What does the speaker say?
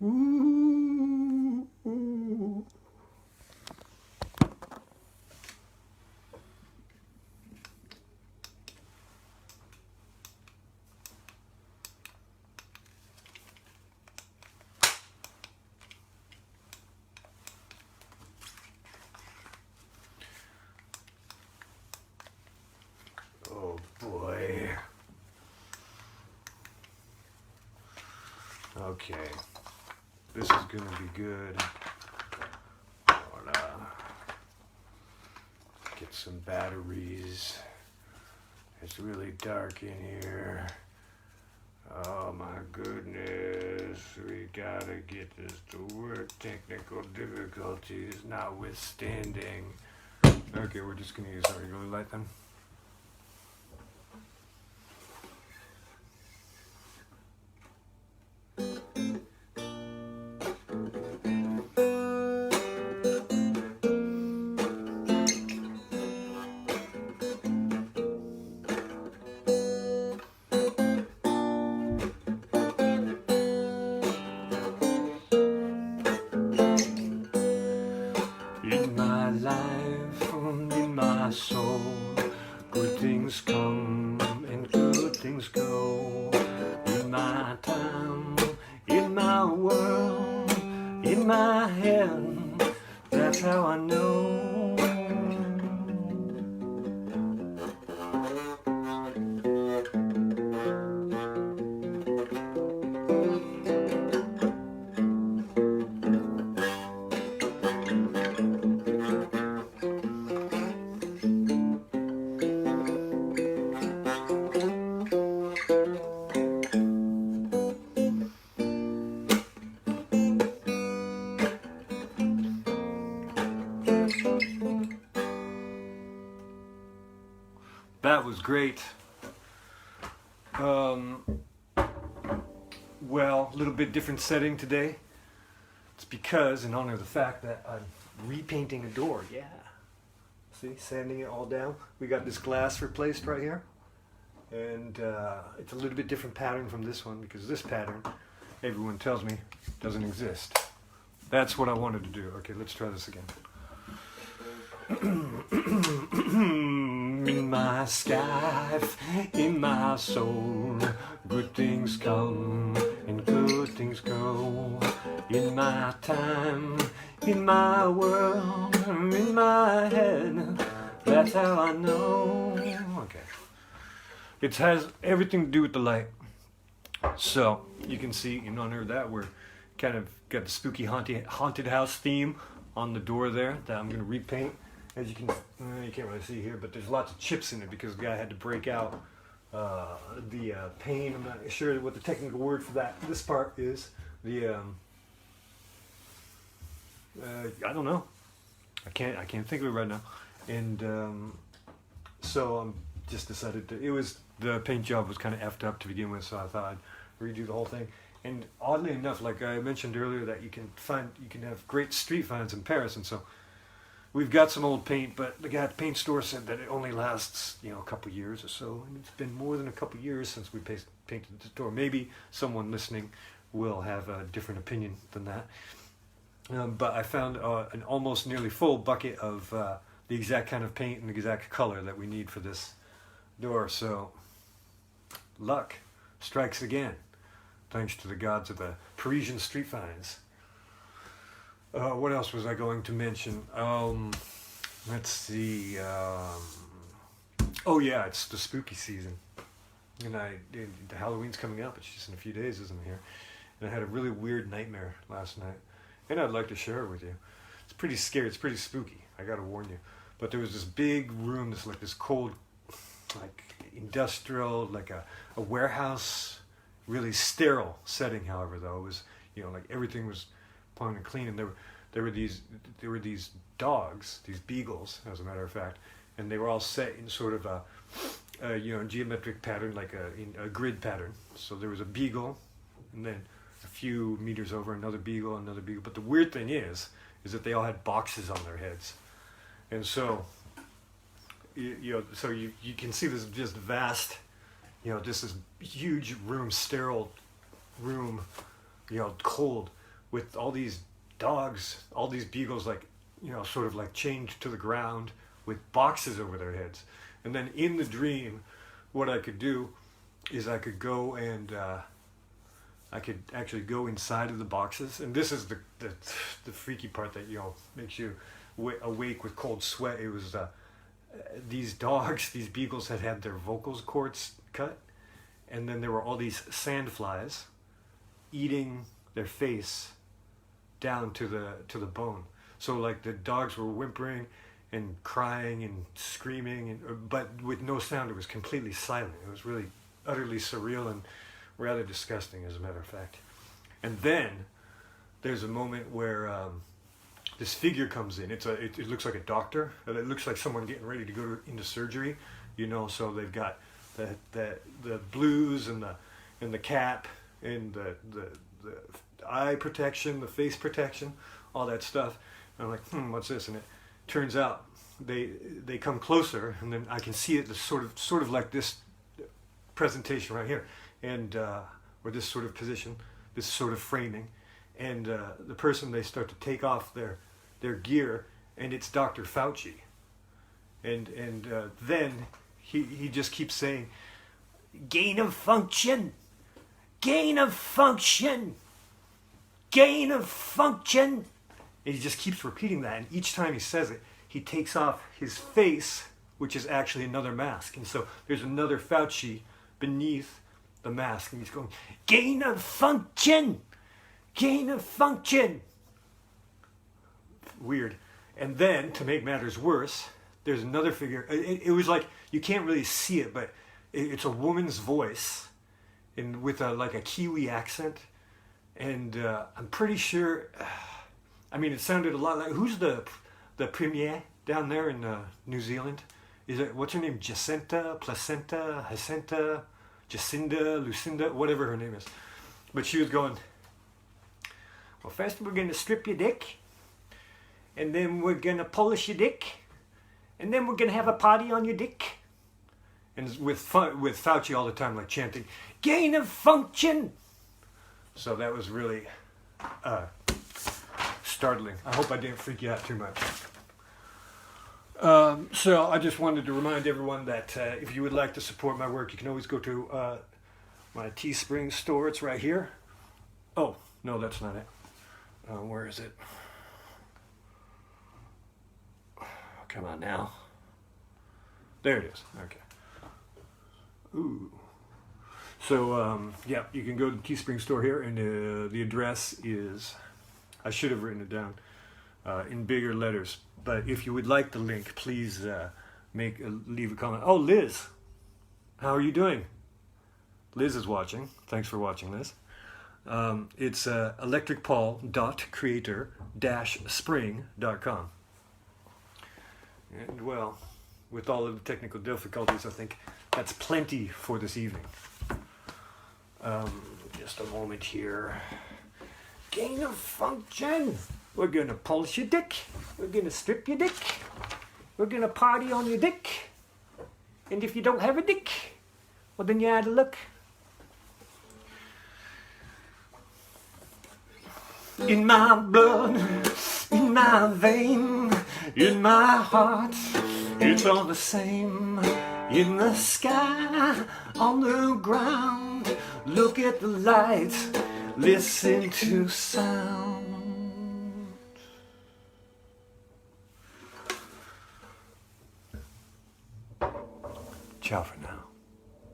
Ooh, ooh. Oh boy. Okay. This is gonna be good. Get some batteries. It's really dark in here. Oh my goodness. We gotta get this to work. Technical difficulties notwithstanding. Okay, we're just gonna use our regular light then. In my life, in my soul, good things come and good things go. In my time, in my world, in my head, that's how I know. That was great. Well, a little bit different setting today. It's because, in honor of the fact that I'm repainting a door. Yeah. See, sanding it all down. We got this glass replaced right here. And it's a little bit different pattern from this one because this pattern, everyone tells me, doesn't exist. That's what I wanted to do. Okay, let's try this again. In my sky, in my soul, good things come and good things go. In my time, in my world, in my head, that's how I know. Okay. It has everything to do with the light. So, you can see in honor of that, we're kind of got the spooky haunted house theme on the door there that I'm going to repaint. As you can, you can't really see here, but there's lots of chips in it because the guy had to break out the paint. I'm not sure what the technical word for that. This part is the I don't know. I can't think of it right now. And so I'm just decided to. It was the paint job was kind of effed up to begin with, so I thought I'd redo the whole thing. And oddly enough, like I mentioned earlier, that you can have great street finds in Paris, and so. We've got some old paint, but the guy at the paint store said that it only lasts, a couple years or so. And it's been more than a couple years since we painted the door. Maybe someone listening will have a different opinion than that. But I found an almost nearly full bucket of the exact kind of paint and the exact color that we need for this door. So, luck strikes again, thanks to the gods of the Parisian street finds. What else was I going to mention? Let's see. Oh yeah, it's the spooky season, and the Halloween's coming up. It's just in a few days, isn't it? Here, and I had a really weird nightmare last night, and I'd like to share it with you. It's pretty scary. It's pretty spooky. I gotta warn you. But there was this big room, this cold, like industrial, like a warehouse, really sterile setting. However, though it was, like everything was and clean, and there were these dogs, these beagles, as a matter of fact, and they were all set in sort of a geometric pattern, like a grid pattern. So there was a beagle, and then a few meters over another beagle. But the weird thing is that they all had boxes on their heads, and so you can see this just vast, just this huge room, sterile room, cold, with all these dogs, all these beagles, like, sort of like chained to the ground with boxes over their heads. And then in the dream, what I could do is I could go and I could actually go inside of the boxes. And this is the freaky part that makes you awake with cold sweat. It was these dogs, these beagles, had their vocal cords cut, and then there were all these sandflies eating their face down to the bone. So like the dogs were whimpering and crying and screaming, but with no sound. It was completely silent. It was really utterly surreal and rather disgusting, as a matter of fact. And then there's a moment where this figure comes in. It looks like a doctor. It looks like someone getting ready to go into surgery. So they've got the blues and the cap and the eye protection, the face protection, all that stuff. And I'm like, what's this? And it turns out they come closer, and then I can see it sort of like this presentation right here, and or this sort of position, this sort of framing, and the person, they start to take off their gear, and it's Dr. Fauci, and then he just keeps saying, gain of function, gain of function, gain of function. And he just keeps repeating that, and each time he says it, he takes off his face, which is actually another mask. And so there's another Fauci beneath the mask, and he's going, gain of function, gain of function. Weird. And then, to make matters worse, there's another figure. It was like, you can't really see it, but it's a woman's voice, and with like a Kiwi accent. And I'm pretty sure, it sounded a lot like, who's the premier down there in New Zealand? What's her name? Jacinta, Placenta, Jacinta, Jacinda, Lucinda, whatever her name is. But she was going, well, first we're going to strip your dick, and then we're going to polish your dick, and then we're going to have a party on your dick. And with Fauci all the time, like chanting, gain of function. So that was really startling. I hope I didn't freak you out too much. So I just wanted to remind everyone that if you would like to support my work, you can always go to my Teespring store. It's right here. Oh, no, that's not it. Where is it? Come on now. There it is. Okay. Ooh. So, yeah, you can go to the Teespring store here, and the address is, I should have written it down in bigger letters, but if you would like the link, please leave a comment. Oh, Liz, how are you doing? Liz is watching. Thanks for watching this. It's electricpaul.creator-spring.com. And, well, with all of the technical difficulties, I think that's plenty for this evening. Just a moment here. Gain of function. We're going to polish your dick. We're going to strip your dick. We're going to party on your dick. And if you don't have a dick, well, then you're out of luck. In my blood, in my vein, in my heart, it's all the same. In the sky, on the ground, look at the lights, listen to sound. Ciao for now.